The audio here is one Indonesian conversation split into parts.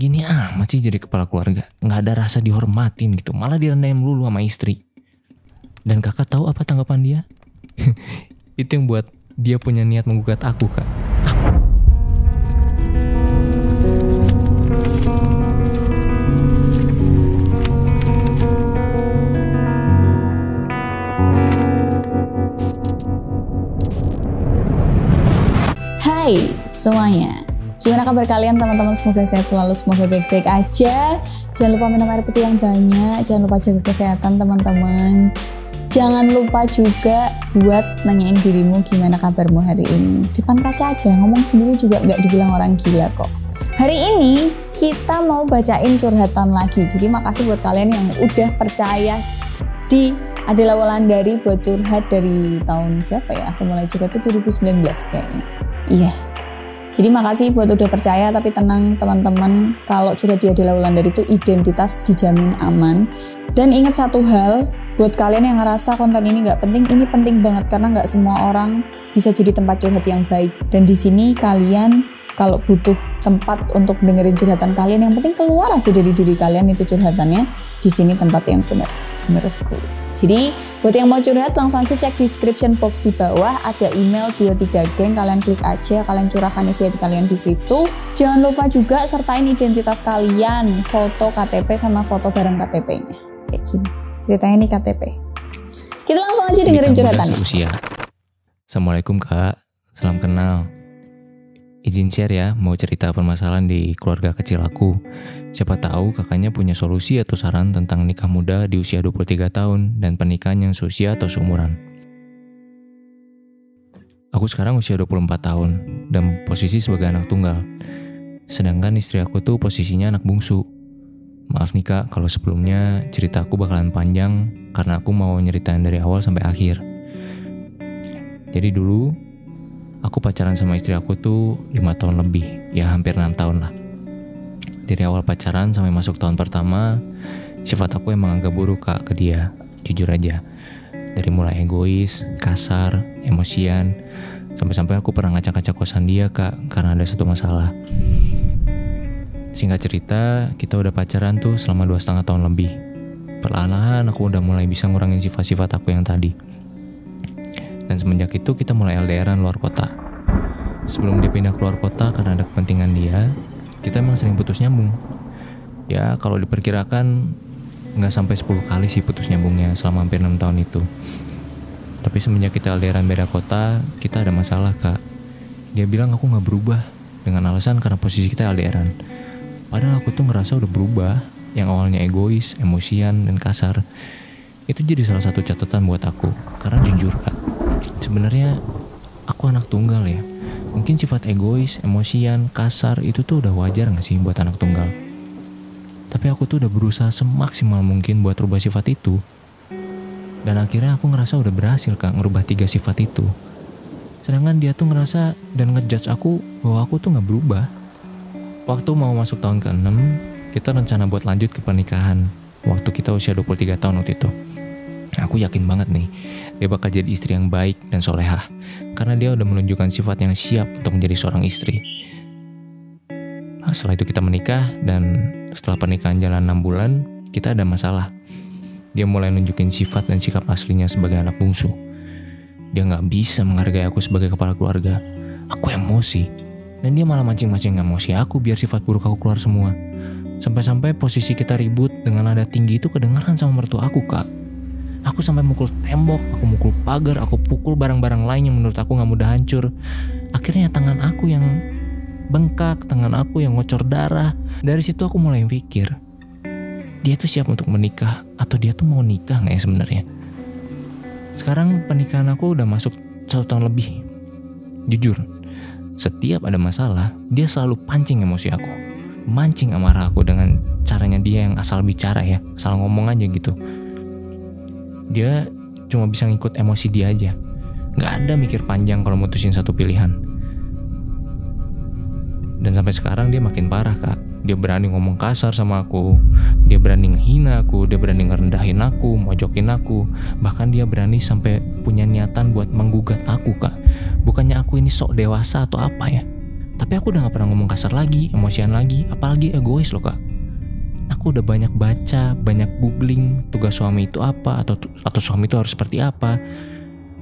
Gini amat sih jadi kepala keluarga. Nggak ada rasa dihormatin gitu. Malah direndahin melulu sama istri. Dan kakak tahu apa tanggapan dia? Itu yang buat dia punya niat menggugat aku, Kak. Hai semuanya, gimana kabar kalian teman-teman? Semoga sehat selalu, semoga baik-baik aja. Jangan lupa minum air putih yang banyak, jangan lupa jaga kesehatan teman-teman. Jangan lupa juga buat nanyain dirimu gimana kabarmu hari ini. Depan kaca aja, ngomong sendiri juga nggak dibilang orang gila kok. Hari ini kita mau bacain curhatan lagi. Jadi makasih buat kalian yang udah percaya di Adela Wulandari buat curhat dari tahun berapa ya? Aku mulai curhat itu 2019 kayaknya. Iya. Jadi makasih buat udah percaya, tapi tenang teman-teman, kalau curhat di Adela Wulandari itu identitas dijamin aman. Dan ingat satu hal, buat kalian yang ngerasa konten ini nggak penting, ini penting banget karena nggak semua orang bisa jadi tempat curhat yang baik. Dan di sini kalian kalau butuh tempat untuk dengerin curhatan kalian, yang penting keluar aja dari diri kalian itu curhatannya. Di sini tempat yang benar menurutku. Jadi buat yang mau curhat langsung aja cek description box di bawah, ada email 23 geng, kalian klik aja, kalian curahkan isi hati kalian di situ. Jangan lupa juga sertain identitas kalian, foto KTP sama foto bareng KTP-nya. Kayak gini. Ceritanya nih KTP. Kita langsung aja dengerin curhatannya. Assalamualaikum Kak, salam kenal. Izin share ya, mau cerita permasalahan di keluarga kecil aku. Siapa tahu kakaknya punya solusi atau saran tentang nikah muda di usia 23 tahun dan pernikahan yang seusia atau seumuran. Aku sekarang usia 24 tahun dan posisi sebagai anak tunggal. Sedangkan istri aku tuh posisinya anak bungsu. Maaf nih Kak, kalau sebelumnya cerita aku bakalan panjang karena aku mau nyeritain dari awal sampai akhir. Jadi dulu aku pacaran sama istri aku tuh 5 tahun lebih, ya hampir 6 tahun lah. Dari awal pacaran sampai masuk tahun pertama, sifat aku emang agak buruk Kak ke dia, jujur aja. Dari mulai egois, kasar, emosian, sampai-sampai aku pernah ngacak-ngacak kosan dia Kak, karena ada satu masalah. Singkat cerita, kita udah pacaran tuh selama 2,5 tahun lebih. Perlahan-lahan aku udah mulai bisa ngurangin sifat-sifat aku yang tadi. Dan semenjak itu kita mulai LDRan luar kota. Sebelum dia pindah keluar kota karena ada kepentingan dia, kita emang sering putus nyambung. Ya kalau diperkirakan gak sampai 10 kali sih putus nyambungnya selama hampir 6 tahun itu. Tapi semenjak kita LDRan beda kota, kita ada masalah Kak. Dia bilang aku gak berubah dengan alasan karena posisi kita LDRan. Padahal aku tuh ngerasa udah berubah. Yang awalnya egois, emosian, dan kasar, itu jadi salah satu catatan buat aku. Karena jujur Kak, sebenarnya aku anak tunggal ya. Mungkin sifat egois, emosian, kasar itu tuh udah wajar gak sih buat anak tunggal. Tapi aku tuh udah berusaha semaksimal mungkin buat rubah sifat itu. Dan akhirnya aku ngerasa udah berhasil Kak ngerubah 3 sifat itu. Sedangkan dia tuh ngerasa dan ngejudge aku bahwa aku tuh gak berubah. Waktu mau masuk tahun ke-6, kita rencana buat lanjut ke pernikahan. Waktu kita usia 23 tahun waktu itu. Aku yakin banget nih, dia bakal jadi istri yang baik dan solehah. Karena dia udah menunjukkan sifat yang siap untuk menjadi seorang istri. Nah, setelah itu kita menikah, dan setelah pernikahan jalan 6 bulan, kita ada masalah. Dia mulai nunjukin sifat dan sikap aslinya sebagai anak bungsu. Dia gak bisa menghargai aku sebagai kepala keluarga. Aku emosi. Dan dia malah mancing-mancing emosi aku biar sifat buruk aku keluar semua. Sampai-sampai posisi kita ribut dengan nada tinggi itu kedengaran sama mertua aku Kak. Aku sampai mukul tembok, aku mukul pagar, aku pukul barang-barang lain yang menurut aku gak mudah hancur. Akhirnya tangan aku yang bengkak, tangan aku yang ngocor darah. Dari situ aku mulai mikir, dia tuh siap untuk menikah atau dia tuh mau nikah gak ya sebenarnya. Sekarang pernikahan aku udah masuk 1 tahun lebih. Jujur, setiap ada masalah, dia selalu pancing emosi aku, mancing amarah aku dengan caranya dia yang asal bicara ya, asal ngomong aja gitu. Dia cuma bisa ngikut emosi dia aja, gak ada mikir panjang kalau mutusin satu pilihan. Dan sampai sekarang dia makin parah Kak. Dia berani ngomong kasar sama aku, dia berani ngehina aku, dia berani ngerendahin aku, mojokin aku. Bahkan dia berani sampai punya niatan buat menggugat aku Kak. Bukannya aku ini sok dewasa atau apa ya, Tapi aku udah gak pernah ngomong kasar lagi, emosian lagi, apalagi egois loh kak. Aku udah banyak baca, banyak googling tugas suami itu apa, atau suami itu harus seperti apa.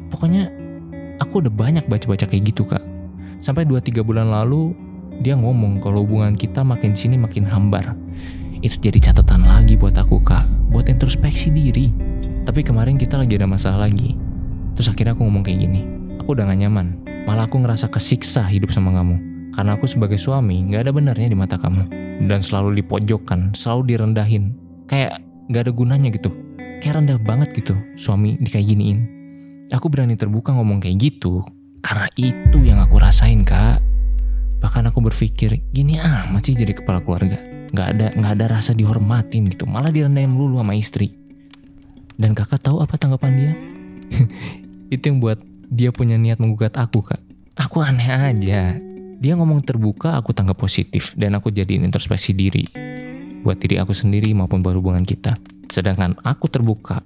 Pokoknya aku udah banyak baca-baca kayak gitu kak. Sampai 2-3 bulan lalu dia ngomong kalau hubungan kita makin sini makin hambar. Itu jadi catatan lagi buat aku kak, buat introspeksi diri. Tapi kemarin kita lagi ada masalah lagi. Terus akhirnya aku ngomong kayak gini, aku udah gak nyaman, malah aku ngerasa kesiksa hidup sama kamu. Karena aku sebagai suami gak ada benarnya di mata kamu. Dan selalu dipojokkan, selalu direndahin. Kayak gak ada gunanya gitu. Kayak rendah banget gitu suami kayak giniin. Aku berani terbuka ngomong kayak gitu karena itu yang aku rasain kak. Bahkan aku berpikir gini amat sih jadi kepala keluarga. Gak ada rasa dihormatin gitu, malah direndahin dulu sama istri. Dan kakak tahu apa tanggapan dia? Itu yang buat dia punya niat menggugat aku kak. Aku aneh aja. Dia ngomong terbuka, aku tanggap positif. Dan aku jadiin introspeksi diri buat diri aku sendiri maupun buat hubungan kita. Sedangkan aku terbuka,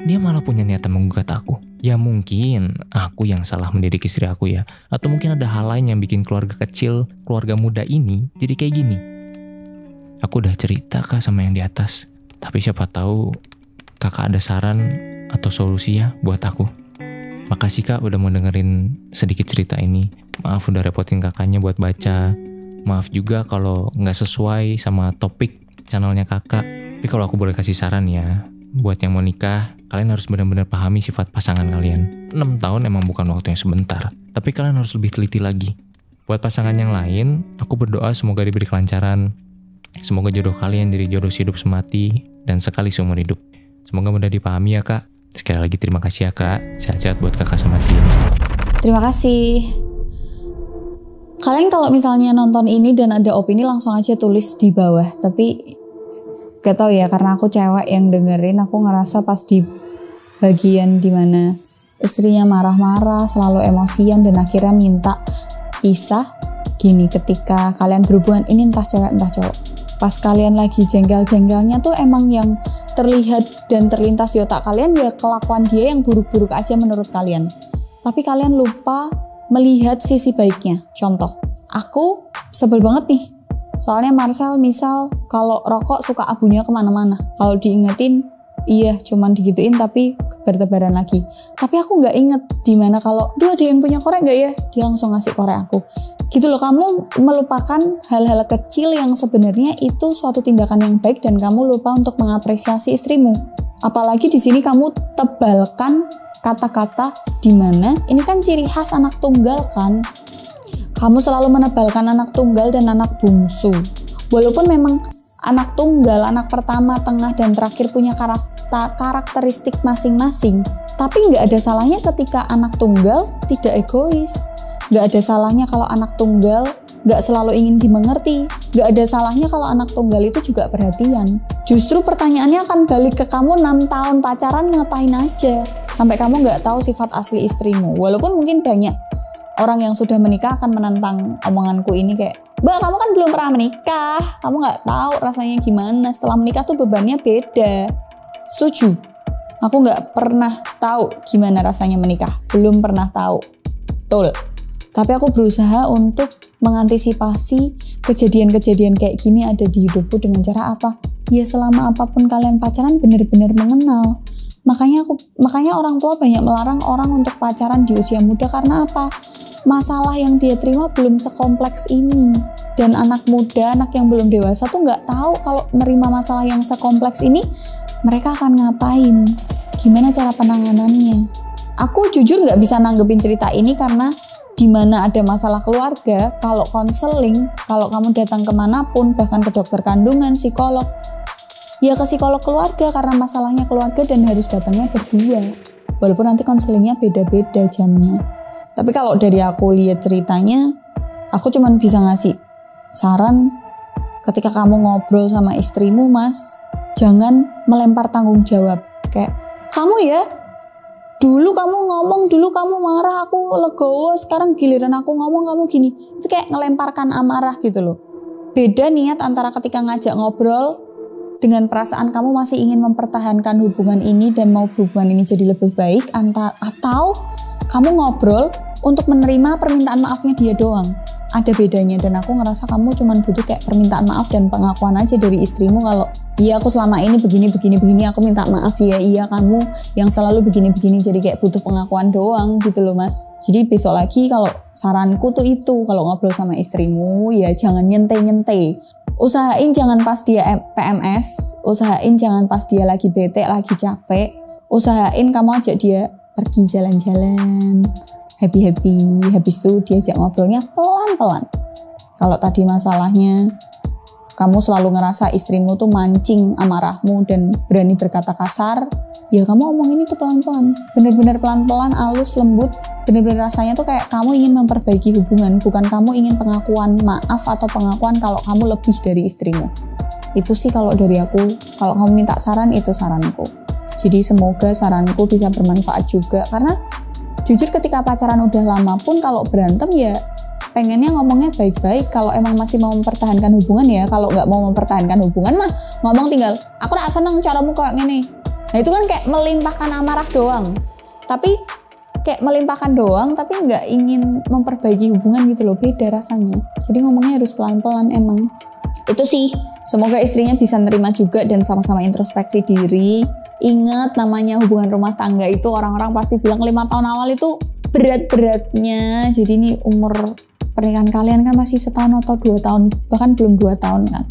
dia malah punya niatan menggugat aku. Ya mungkin aku yang salah mendidik istri aku ya. Atau mungkin ada hal lain yang bikin keluarga kecil, keluarga muda ini jadi kayak gini. Aku udah cerita kak sama yang di atas. Tapi siapa tahu kakak ada saran atau solusi ya buat aku. Makasih kak udah mau dengerin sedikit cerita ini. Maaf udah repotin kakaknya buat baca. Maaf juga kalau gak sesuai sama topik channelnya kakak. Tapi kalau aku boleh kasih saran ya, buat yang mau nikah, kalian harus benar-benar pahami sifat pasangan kalian. 6 tahun emang bukan waktu yang sebentar, tapi kalian harus lebih teliti lagi. Buat pasangan yang lain, aku berdoa semoga diberi kelancaran. Semoga jodoh kalian jadi jodoh hidup semati dan sekali seumur hidup. Semoga mudah dipahami ya kak. Sekali lagi terima kasih ya kak. Sehat-sehat buat kakak sama tim. Terima kasih. Kalian kalau misalnya nonton ini dan ada opini langsung aja tulis di bawah. Tapi gak tau ya, karena aku cewek yang dengerin, aku ngerasa pas di bagian dimana istrinya marah-marah, selalu emosian dan akhirnya minta pisah. Gini, ketika kalian berhubungan ini entah cewek entah cowok, pas kalian lagi jenggal-jenggalnya tuh emang yang terlihat dan terlintas di otak kalian ya kelakuan dia yang buruk-buruk aja menurut kalian. Tapi kalian lupa melihat sisi baiknya. Contoh, aku sebel banget nih. Soalnya Marcel misal kalau rokok suka abunya kemana-mana. Kalau diingetin, iya cuman digituin tapi bertebaran lagi. Tapi aku gak inget dimana kalau, duh ada yang punya korek gak ya? Dia langsung ngasih korek aku. Gitu loh, kamu melupakan hal-hal kecil yang sebenarnya itu suatu tindakan yang baik dan kamu lupa untuk mengapresiasi istrimu. Apalagi di sini kamu tebalkan kata-kata di mana ini kan ciri khas anak tunggal kan. Kamu selalu menebalkan anak tunggal dan anak bungsu. Walaupun memang anak tunggal, anak pertama, tengah, dan terakhir punya karakteristik masing-masing. Tapi nggak ada salahnya ketika anak tunggal tidak egois. Nggak ada salahnya kalau anak tunggal nggak selalu ingin dimengerti. Nggak ada salahnya kalau anak tunggal itu juga perhatian. Justru pertanyaannya akan balik ke kamu 6 tahun pacaran ngapain aja. Sampai kamu nggak tahu sifat asli istrimu. Walaupun mungkin banyak orang yang sudah menikah akan menentang omonganku ini kayak, Mbak, kamu kan belum pernah menikah, kamu nggak tahu rasanya gimana. Setelah menikah tuh bebannya beda. Setuju. Aku nggak pernah tahu gimana rasanya menikah, belum pernah tahu. Betul. Tapi aku berusaha untuk mengantisipasi kejadian-kejadian kayak gini ada di hidupku dengan cara apa? Ya selama apapun kalian pacaran benar-benar mengenal. Makanya orang tua banyak melarang orang untuk pacaran di usia muda karena apa? Masalah yang dia terima belum sekompleks ini. Dan anak muda, anak yang belum dewasa tuh nggak tahu kalau nerima masalah yang sekompleks ini mereka akan ngapain, gimana cara penanganannya. Aku jujur nggak bisa nanggepin cerita ini karena dimana ada masalah keluarga, kalau konseling, kalau kamu datang kemanapun, bahkan ke dokter kandungan, psikolog, ya ke psikolog keluarga karena masalahnya keluarga dan harus datangnya berdua. Walaupun nanti konselingnya beda-beda jamnya. Tapi kalau dari aku lihat ceritanya, aku cuman bisa ngasih saran ketika kamu ngobrol sama istrimu, Mas, jangan melempar tanggung jawab. Kayak, kamu ya, dulu kamu ngomong, dulu kamu marah, aku legowo, sekarang giliran aku ngomong kamu gini. Itu kayak ngelemparkan amarah gitu loh. Beda niat antara ketika ngajak ngobrol dengan perasaan kamu masih ingin mempertahankan hubungan ini dan mau hubungan ini jadi lebih baik, atau kamu ngobrol untuk menerima permintaan maafnya dia doang. ada bedanya, dan aku ngerasa kamu cuman butuh kayak permintaan maaf dan pengakuan aja dari istrimu kalau iya aku selama ini begini, aku minta maaf ya, iya kamu yang selalu begini, jadi kayak butuh pengakuan doang gitu loh Mas. Jadi besok lagi kalau saranku tuh itu, kalau ngobrol sama istrimu ya jangan nyente-nyente. Usahain jangan pas dia PMS, usahain jangan pas dia lagi bete, lagi capek. Usahain kamu ajak dia pergi jalan-jalan, happy-happy, habis itu diajak ngobrolnya pelan-pelan. Kalau tadi masalahnya kamu selalu ngerasa istrimu tuh mancing amarahmu dan berani berkata kasar, ya kamu omongin itu pelan-pelan, bener-bener pelan-pelan, halus, lembut, bener-bener rasanya tuh kayak kamu ingin memperbaiki hubungan, bukan kamu ingin pengakuan maaf atau pengakuan kalau kamu lebih dari istrimu. Itu sih kalau dari aku, kalau kamu minta saran itu saranku. Jadi semoga saranku bisa bermanfaat juga, karena jujur ketika pacaran udah lama pun kalau berantem ya pengennya ngomongnya baik-baik. Kalau emang masih mau mempertahankan hubungan ya, kalau nggak mau mempertahankan hubungan mah ngomong tinggal aku gak seneng caramu kayak gini. Nah itu kan kayak melimpahkan amarah doang, tapi kayak melimpahkan doang tapi nggak ingin memperbaiki hubungan gitu loh, beda rasanya. Jadi ngomongnya harus pelan-pelan emang. Itu sih, semoga istrinya bisa nerima juga dan sama-sama introspeksi diri. Ingat namanya hubungan rumah tangga itu orang-orang pasti bilang 5 tahun awal itu berat-beratnya. Jadi ini umur pernikahan kalian kan masih 1 tahun atau 2 tahun, bahkan belum 2 tahun kan.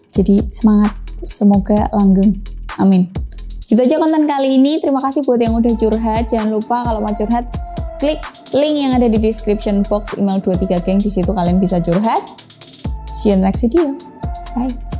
Jadi semangat, semoga langgeng, amin. Gitu aja konten kali ini. Terima kasih buat yang udah curhat. Jangan lupa kalau mau curhat klik link yang ada di description box email 23 geng, di situ kalian bisa curhat. See you in the next video. Bye.